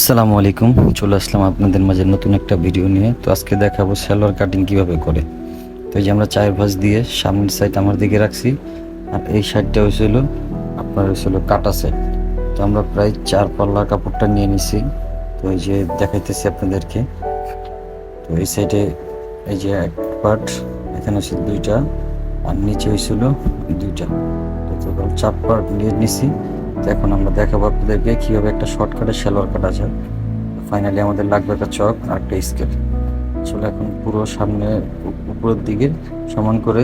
আসসালামু আলাইকুম। চলে আসলাম আপনাদের মাঝে নতুন একটা ভিডিও নিয়ে। তো আজকে দেখাবো সালোয়ার কাটিং কিভাবে করে। তো এই যে আমরা চায়ের ভাঁজ দিয়ে সামনের সাইড আমার দিকে রাখছি, আর এই সাইডটা হয়েছিল আপনার হয়েছিল কাটা সাইড। তো আমরা প্রায় 4 পাল্লা কাপড়টা নিয়ে নিছি। তো এই যে দেখাইতেছি আপনাদেরকে। তো এই সাইডে এই যে এক পার্ট, এখানে হচ্ছে 2টা, আর নিচে হয়েছিল 2টা। তো টোটাল 4 পার্ট নিয়ে নিছি। তো এখন আমরা দেখাবো আপনাদেরকে কীভাবে একটা শর্টকাটে সালোয়ার কাটা যায়। ফাইনালি আমাদের লাগবে একটা চক আর একটা স্কেল। আসলে এখন পুরো সামনে উপরের দিকে সমান করে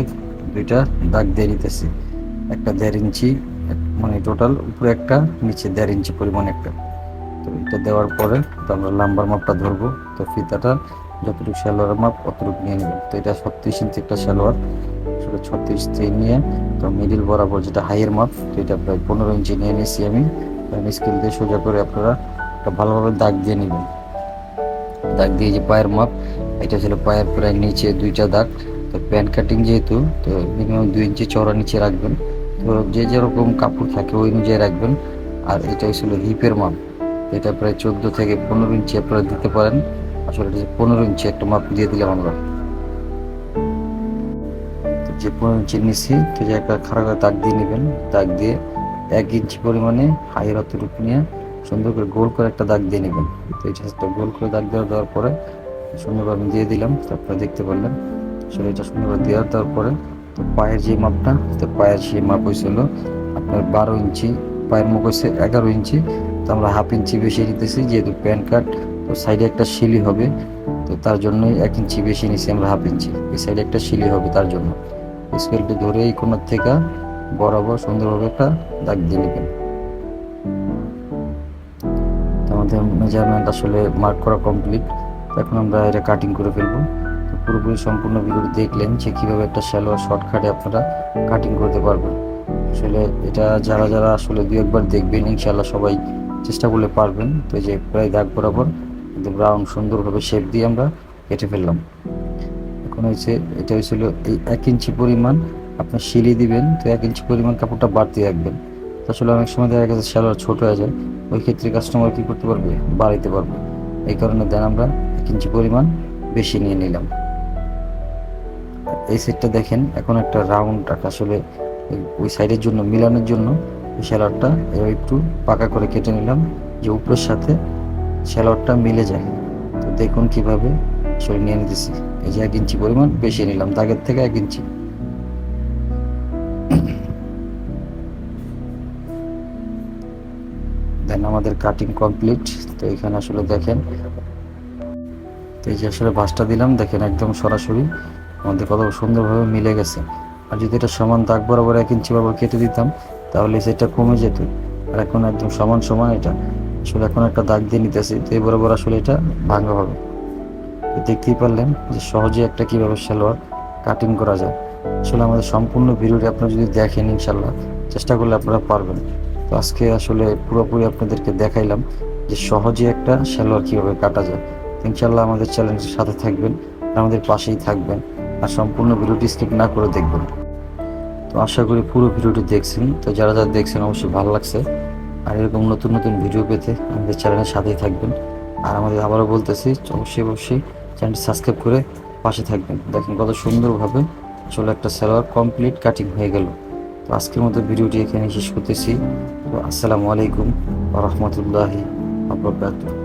2টা দাগ দিয়ে নিতেছি। একটা 1.5 ইঞ্চি, মানে টোটাল উপরে একটা, নিচে 1.5 ইঞ্চি পরিমাণ একটা। তো এটা দেওয়ার পরে তো আমরা লাম্বার মাপটা ধরবো। তো ফিতাটা যতটুকু সালোয়ারের মাপ অতটুকু নিয়ে নেবেন। তো এটা 36 ইঞ্চি একটা সালোয়ার, আসলে 36 ইঞ্চি নিয়ে তো মিডিল বরাবর যেটা হাইয়ের মাপ, তো এটা প্রায় 15 ইঞ্চি নিয়ে নিয়েছি আমি। স্কেল দিয়ে সোজা করে আপনারা একটা ভালোভাবে দাগ দিয়ে নেবেন। দাগ দিয়ে যে পায়ের মাপ, এটা ছিল পায়ের প্রায় নিচে 2টা দাগ। তো প্যান্ট কাটিং যেহেতু, তো মিনিমাম 2 ইঞ্চি চওড়া নিচে রাখবেন। তো যে যেরকম কাপড় থাকে ওই অনুযায়ী রাখবেন। আর এটা ছিল হিপের মাপ, এটা প্রায় 14 থেকে 15 ইঞ্চি আপনারা দিতে পারেন। আসলে এটা 15 ইঞ্চি একটা মাপ দিয়ে দিলাম আমরা। তো যে 15 ইঞ্চি নিচ্ছি, তো যে একটা খারাপ দাগ দিয়ে নেবেন। দাগ দিয়ে 1 ইঞ্চি পরিমাণে হাইয়ের অতটুকু নিয়ে সুন্দর করে গোল করে একটা দাগ দিয়ে নেবেন। তো এই একটা গোল করে দাগ দেওয়ার পরে সুন্দরভাবে দিয়ে দিলাম। তো আপনারা দেখতে পারলেন আসলে এটা সুন্দরভাবে দেওয়ার পরে তো পায়ের যে মাপটা, তো পায়ের সেই মাপ হয়েছিল আপনার 12 ইঞ্চি, পায়ের মুখ হয়েছে 11 ইঞ্চি। তো আমরা হাফ ইঞ্চি বেশি নিতেছি, যেহেতু প্যান্ট কাট, তো সাইডে একটা শিলি হবে। তো তার জন্যই 1 ইঞ্চি বেশি নিছি আমরা, হাফ ইঞ্চি। এই সাইডে একটা শিলি হবে, তার জন্য স্কেলটি ধরে এই কোণার থেকে বরাবর সুন্দরভাবে একটা দাগ দিয়ে নেবেন। আমাদের মেজারমেন্ট আসলে মার্ক করা কমপ্লিট। এখন আমরা এটা কাটিং করে ফেলবো। তো পুরোপুরি সম্পূর্ণ ভিডিও দেখলেন যে কীভাবে একটা সালোয়ার শর্টকাটে আপনারা কাটিং করতে পারবেন। আসলে এটা যারা যারা আসলে 2-1 বার দেখবেন, ইনশাল্লাহ সবাই চেষ্টা করলে পারবেন। তো এই যে প্রায় দাগ বরাবর একদম রাউন্ড সুন্দরভাবে শেপ দিয়ে আমরা কেটে ফেললাম। এখন হয়েছে এটা হয়েছিল এই 1 ইঞ্চি পরিমাণ আপনার শিলি দিবেন। তো 1 ইঞ্চি পরিমাণ কাপড়টা বাড়তি রাখবেন। আসলে অনেক সময় দেখা গেছে সালোয়ার ছোট হয়ে যায়, ওই ক্ষেত্রে কাস্টমার কী করতে পারবে, বাড়াইতে পারবে। এই কারণে দেন আমরা 1 ইঞ্চি পরিমাণ বেশি নিয়ে নিলাম। এই সাইডটা দেখেন, এখন একটা রাউন্ড আসলে ওই সাইডের জন্য মিলানোর জন্য এই সালোয়ারটা একটু পাকা করে কেটে নিলাম, যে উপরের সাথে সালোয়ারটা মিলে যায়। তো দেখুন কিভাবে আসলে নিয়ে নিতেছি। এই যে 1 ইঞ্চি পরিমাণ বেশি নিলাম, দাগের থেকে 1 ইঞ্চি। দেন আমাদের কাটিং কমপ্লিট। তো এখানে আসলে দেখেন, তো এই যে আসলে ভাঁজটা দিলাম, দেখেন একদম সরাসরি আমাদের কত সুন্দরভাবে মিলে গেছে। আর যদি এটা সমান দাগ বরাবর 1 ইঞ্চি বরাবর কেটে দিতাম, তাহলে সেটা কমে যেত। আর এখন একদম সমান সমান এটা আসলে এখন একটা দাগ দিয়ে নিতেছি, তো এই বরাবর আসলে এটা ভাঙা হবে। তো দেখতেই পারলেন যে সহজে একটা কীভাবে সালোয়ার কাটিং করা যায়। আসলে আমাদের সম্পূর্ণ ভিডিওটি আপনারা যদি দেখেন, ইনশাল্লাহ চেষ্টা করলে আপনারা পারবেন। তো আজকে আসলে পুরোপুরি আপনাদেরকে দেখাইলাম যে সহজে একটা সালোয়ার কীভাবে কাটা যায়। ইনশাল্লাহ আমাদের চ্যানেলের সাথে থাকবেন, আমাদের পাশেই থাকবেন, আর সম্পূর্ণ ভিডিওটি স্কিপ না করে দেখবেন। তো আশা করি পুরো ভিডিওটি দেখছেন। তো যারা যারা দেখছেন অবশ্যই ভালো লাগছে। আর এরকম নতুন নতুন ভিডিও পেতে আমাদের চ্যানেলের সাথেই থাকবেন। আর আমাদের আবারও বলতেছি, অবশ্যই চ্যানেলটি সাবস্ক্রাইব করে পাশে থাকবেন। দেখেন কত সুন্দরভাবে আসলে একটা সালোয়ার কমপ্লিট কাটিং হয়ে গেল। তো আজকের মতো ভিডিওটি এখানে শেষ করতেছি। তো আসসালামু আলাইকুম ওয়া রাহমাতুল্লাহি ওয়া বারাকাতুহু।